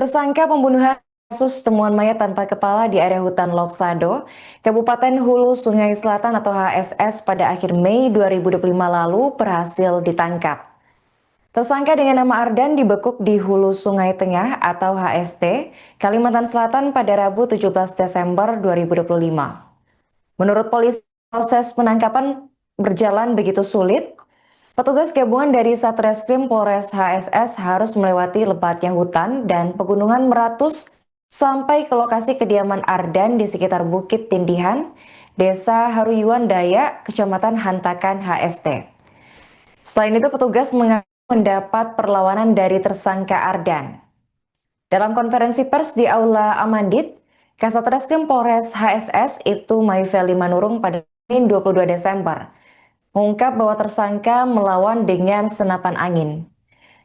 Tersangka pembunuhan kasus temuan mayat tanpa kepala di area hutan Loksado, Kabupaten Hulu Sungai Selatan atau HSS pada akhir Mei 2025 lalu berhasil ditangkap. Tersangka dengan nama Ardan dibekuk di Hulu Sungai Tengah atau HST, Kalimantan Selatan pada Rabu 17 Desember 2025. Menurut polisi, proses penangkapan berjalan begitu sulit. Petugas gabungan dari Satreskrim Polres HSS harus melewati lebatnya hutan dan pegunungan Meratus sampai ke lokasi kediaman Ardan di sekitar Bukit Tindihan, Desa Haruyuan Dayak, Kecamatan Hantakan HST. Selain itu, petugas mengaku mendapat perlawanan dari tersangka Ardan. Dalam konferensi pers di Aula Amandit, Kasat Reskrim Polres HSS Ibtu Maifeli Manurung pada 22 Desember mengungkap bahwa tersangka melawan dengan senapan angin.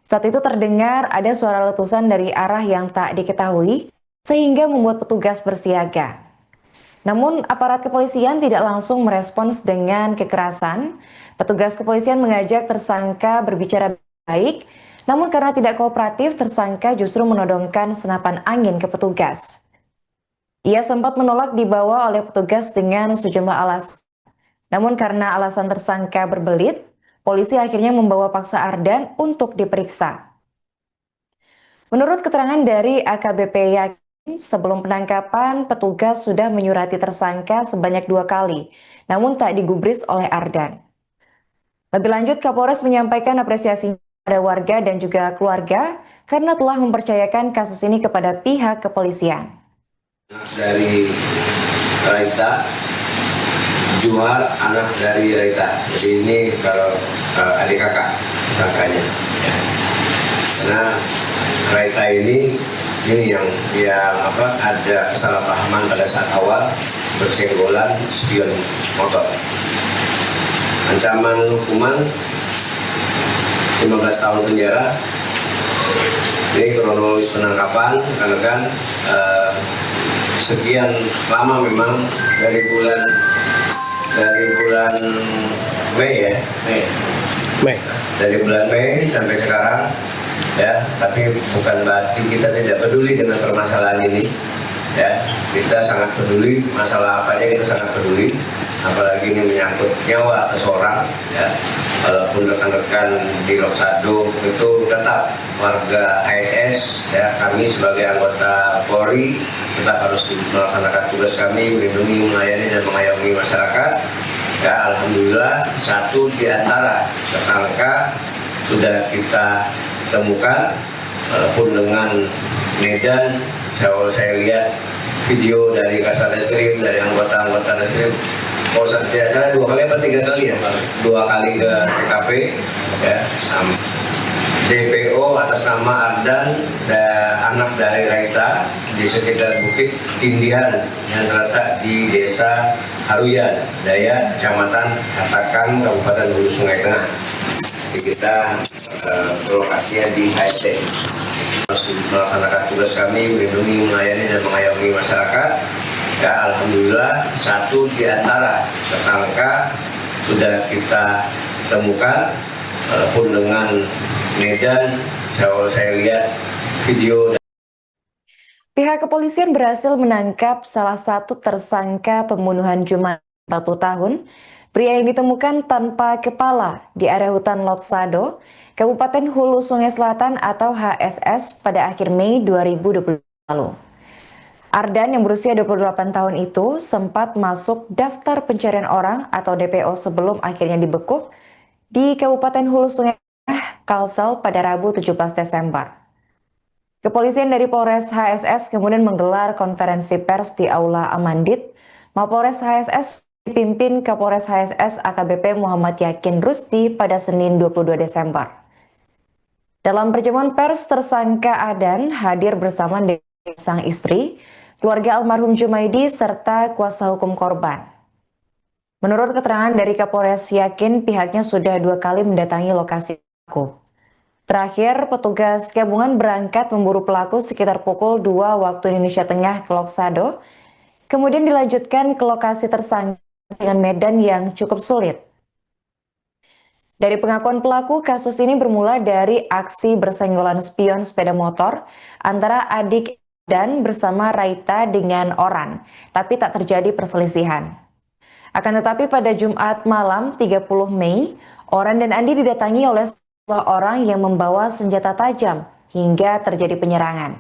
Saat itu terdengar ada suara letusan dari arah yang tak diketahui sehingga membuat petugas bersiaga. Namun aparat kepolisian tidak langsung merespons dengan kekerasan. Petugas kepolisian mengajak tersangka berbicara baik, namun karena tidak kooperatif, tersangka justru menodongkan senapan angin ke petugas. Ia sempat menolak dibawa oleh petugas dengan sejumlah alasan. Namun karena alasan tersangka berbelit, polisi akhirnya membawa paksa Ardan untuk diperiksa. Menurut keterangan dari AKBP Yakin, sebelum penangkapan, petugas sudah menyurati tersangka sebanyak 2 kali, namun tak digubris oleh Ardan. Lebih lanjut, Kapolres menyampaikan apresiasi pada warga dan juga keluarga karena telah mempercayakan kasus ini kepada pihak kepolisian. Dari Raita, Juhar anak dari Raita. Jadi ini kalau adik kakak sangkanya. Ya. Karena Raita ini yang ada kesalahpahaman pada saat awal bersenggolan spion motor. Ancaman hukuman 15 tahun penjara. Ini kronologis penangkapan karena kan sekian lama memang dari bulan Mei ya, dari bulan Mei sampai sekarang ya, tapi bukan berarti kita tidak peduli dengan permasalahan ini ya. Kita sangat peduli, masalah apa aja kita sangat peduli, apalagi ini menyangkut nyawa seseorang ya. Walaupun rekan-rekan di Loksado itu tetap warga HSS ya, kami sebagai anggota Polri tetap harus melaksanakan tugas kami, melindungi, melayani dan mengayomi masyarakat. Ya, alhamdulillah satu di antara tersangka sudah kita temukan, walaupun dengan medan. Saya lihat video dari Kasat Reskrim, dari anggota-anggota Reskrim. Kalau tidak salah 2 kali atau 3 kali ya, 2 kali ke TKP ya, DPO atas nama Ardan dan anak dari Raita di sekitar Bukit Tindihan yang terletak di Desa Haruyan Daya, Kecamatan Hantakan, Kabupaten Hulu Sungai Tengah. Jadi kita lokasinya di HST. Harus melaksanakan tugas kami, melindungi, melayani dan mengayomi masyarakat. Ya, alhamdulillah satu di antara tersangka sudah kita temukan, walaupun dengan medan. Saya lihat video. Pihak kepolisian berhasil menangkap salah satu tersangka pembunuhan Jumat 40 tahun, pria yang ditemukan tanpa kepala di area hutan Loksado, Kabupaten Hulu Sungai Selatan atau HSS pada akhir Mei 2020 lalu. Ardan yang berusia 28 tahun itu sempat masuk daftar pencarian orang atau DPO sebelum akhirnya dibekuk di Kabupaten Hulu Sungai Kalsel pada Rabu 17 Desember. Kepolisian dari Polres HSS kemudian menggelar konferensi pers di Aula Amandit. Mapolres HSS dipimpin Kapolres HSS AKBP Muhammad Yakin Rusti pada Senin 22 Desember. Dalam pertemuan pers, tersangka Ardan hadir bersama dengan sang istri, keluarga almarhum Jumaidi, serta kuasa hukum korban. Menurut keterangan dari Kapolres Yakin, pihaknya sudah 2 kali mendatangi lokasi pelaku. Terakhir, petugas gabungan berangkat memburu pelaku sekitar pukul 2 waktu Indonesia Tengah ke Loksado, kemudian dilanjutkan ke lokasi tersangka dengan medan yang cukup sulit. Dari pengakuan pelaku, kasus ini bermula dari aksi bersenggolan spion sepeda motor antara adik dan bersama Raita dengan Oran, tapi tak terjadi perselisihan. Akan tetapi pada Jumat malam 30 Mei, Oran dan Andi didatangi oleh sebuah orang yang membawa senjata tajam hingga terjadi penyerangan.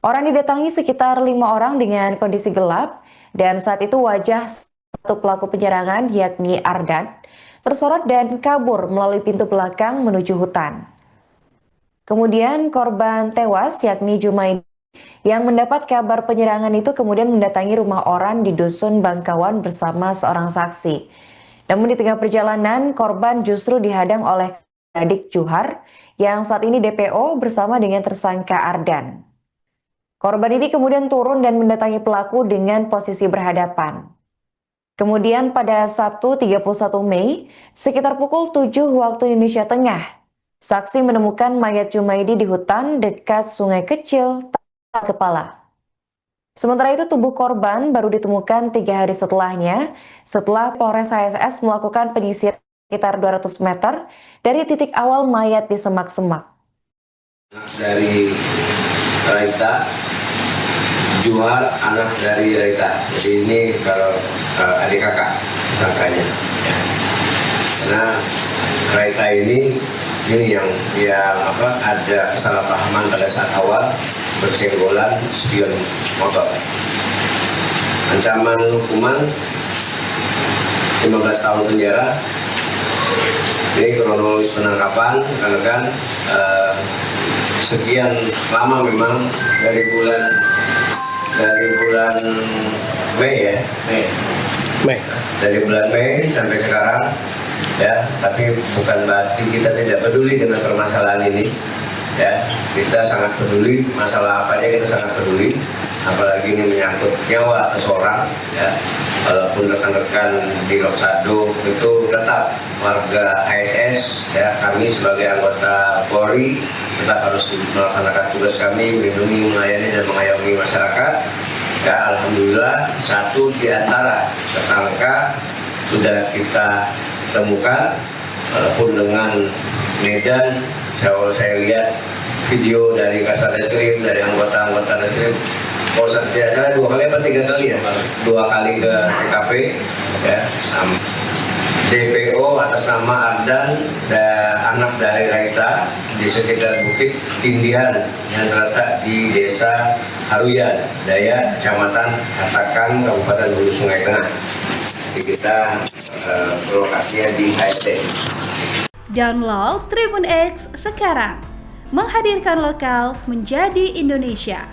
Oran didatangi sekitar 5 orang dengan kondisi gelap dan saat itu wajah satu pelaku penyerangan yakni Ardan tersorot dan kabur melalui pintu belakang menuju hutan. Kemudian korban tewas yakni Jumaidi yang mendapat kabar penyerangan itu kemudian mendatangi rumah Oran di Dusun Bangkawan bersama seorang saksi. Namun di tengah perjalanan korban justru dihadang oleh adik Juhar yang saat ini DPO bersama dengan tersangka Ardan. Korban ini kemudian turun dan mendatangi pelaku dengan posisi berhadapan. Kemudian pada Sabtu 31 Mei, sekitar pukul 7 waktu Indonesia Tengah, saksi menemukan mayat Jumaidi di hutan dekat sungai kecil tanpa kepala. Sementara itu tubuh korban baru ditemukan 3 hari setelahnya, setelah Polres HSS melakukan penyisiran sekitar 200 meter dari titik awal mayat di semak-semak. Dari Raita, Juhar anak dari Raita. Jadi ini kalau adik kakak sangkanya. Ya. Karena Raita ini yang ada kesalahpahaman pada saat awal bersenggolan spion motor. Ancaman hukuman 15 tahun penjara. Ini kronologis penangkapan rekan-rekan sekian lama memang dari bulan Mei ya. Mei. Dari bulan Mei sampai sekarang ya, tapi bukan berarti kita tidak peduli dengan permasalahan ini ya. Kita sangat peduli, masalah apa aja kita sangat peduli, apalagi ini menyangkut nyawa seseorang ya. Walaupun rekan-rekan di Loksado itu tetap warga HSS ya, kami sebagai anggota Polri tetap harus melaksanakan tugas kami, melindungi, melayani dan mengayomi masyarakat. Ya, alhamdulillah satu di antara tersangka sudah kita temukan, walaupun dengan Medan. Saya lihat video dari Kasar Reskrim, dari anggota-anggota Reskrim. Kalau tidak salah 2 kali atau 3 kali ya, 2 kali ke TKP ya, DPO atas nama Ardan dan anak dari Raita di sekitar Bukit Tindihan yang terletak di Desa Haruyan, Daya, Kecamatan Hatakan, Kabupaten Hulu Sungai Tengah. Jadi kita lokasinya di HST. Download Tribun X sekarang, menghadirkan lokal menjadi Indonesia.